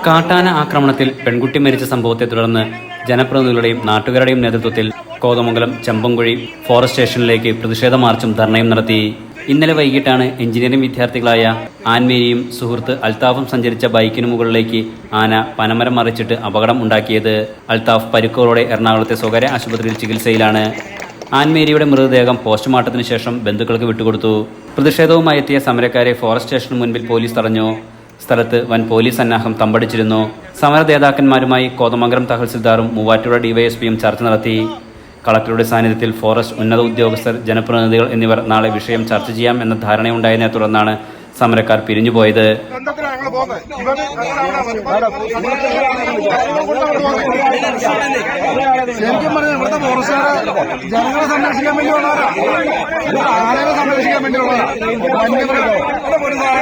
കാട്ടാന ആക്രമണത്തിൽ പെൺകുട്ടി മരിച്ച സംഭവത്തെ തുടർന്ന് ജനപ്രതിനിധികളുടെയും നാട്ടുകാരുടെയും നേതൃത്വത്തിൽ കോതമംഗലം ചെമ്പൻകുഴി ഫോറസ്റ്റ് സ്റ്റേഷനിലേക്ക് പ്രതിഷേധ മാർച്ചും ധർണയും നടത്തി. ഇന്നലെ വൈകിട്ടാണ് എഞ്ചിനീയറിംഗ് വിദ്യാർത്ഥികളായ ആൻമേരിയും സുഹൃത്ത് അൽത്താഫും സഞ്ചരിച്ച ബൈക്കിനു മുകളിലേക്ക് ആന പനമരം മറിച്ചിട്ട് അപകടം ഉണ്ടാക്കിയത്. അൽത്താഫ് പരിക്കുകളോടെ എറണാകുളത്തെ സ്വകാര്യ ആശുപത്രിയിൽ ചികിത്സയിലാണ്. ആൻമേരിയുടെ മൃതദേഹം പോസ്റ്റ്മോർട്ടത്തിന് ശേഷം ബന്ധുക്കൾക്ക് വിട്ടുകൊടുത്തു. പ്രതിഷേധവുമായി എത്തിയ സമരക്കാരെ ഫോറസ്റ്റ് സ്റ്റേഷന് മുൻപിൽ പോലീസ് തടഞ്ഞു. സ്ഥലത്ത് വൻ പോലീസ് സന്നാഹം തമ്പടിച്ചിരുന്നു. സമര നേതാക്കന്മാരുമായി കോതമംഗലം തഹസിൽദാറും മൂവാറ്റുപുഴ ഡിവൈഎസ്പിയും ചർച്ച നടത്തി. കളക്ടറുടെ സാന്നിധ്യത്തിൽ ഫോറസ്റ്റ് ഉന്നത ഉദ്യോഗസ്ഥർ, ജനപ്രതിനിധികൾ എന്നിവർ നാളെ വിഷയം ചർച്ച ചെയ്യാം എന്ന ധാരണയുണ്ടായതിനെ തുടർന്നാണ് സമരക്കാർ പിരിഞ്ഞുപോയത്. ശരിക്കും പറഞ്ഞാൽ ഇവിടുത്തെ ഫോറസ്റ്റുകാരെ ജനങ്ങളെ സംരക്ഷിക്കാൻ വേണ്ടി ആനകളെ സംരക്ഷിക്കാൻ വേണ്ടിയുള്ള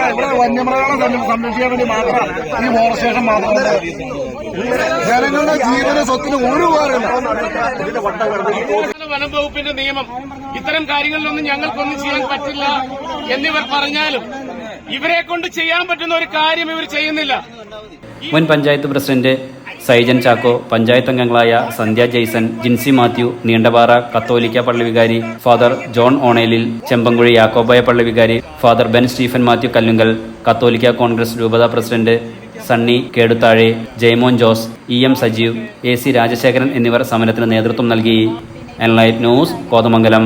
ഇവിടെ വന്യമൃഗങ്ങളെ സംരക്ഷിക്കാൻ വേണ്ടി മാത്രം ഈ ഫോറസ്റ്റ് സ്റ്റേഷൻ മാത്രമല്ല, ജനങ്ങളുടെ ജീവന സ്വത്തിന് ഒരു വനം വകുപ്പിന്റെ നിയമം ഇത്തരം കാര്യങ്ങളിലൊന്നും ഞങ്ങൾക്കൊന്നും ചെയ്യാൻ പറ്റില്ല എന്നിവർ പറഞ്ഞാലും ഇവരെ കൊണ്ട് ചെയ്യാൻ പറ്റുന്ന ഒരു കാര്യം ഇവർ ചെയ്യുന്നില്ല. മുൻ പഞ്ചായത്ത് പ്രസിഡന്റ് സൈജൻ ചാക്കോ, പഞ്ചായത്ത് അംഗങ്ങളായ സന്ധ്യ ജെയ്സൺ, ജിൻസി മാത്യു, നീണ്ടപാറ കത്തോലിക്ക പള്ളി വികാരി ഫാദർ ജോൺ ഓണേലിൽ, ചെമ്പൻകുഴി യാക്കോബായ പള്ളി വികാരി ഫാദർ ബെൻ സ്റ്റീഫൻ മാത്യു കല്ലുങ്കൽ, കത്തോലിക്ക കോൺഗ്രസ് രൂപതാ president Sunny Keduthazhe, Jayamon Jose, EM Sajeev, AC Rajasekharan എന്നിവർ സമരത്തിന് നേതൃത്വം നൽകി. എൻലൈറ്റ് ന്യൂസ്, കോതമംഗലം.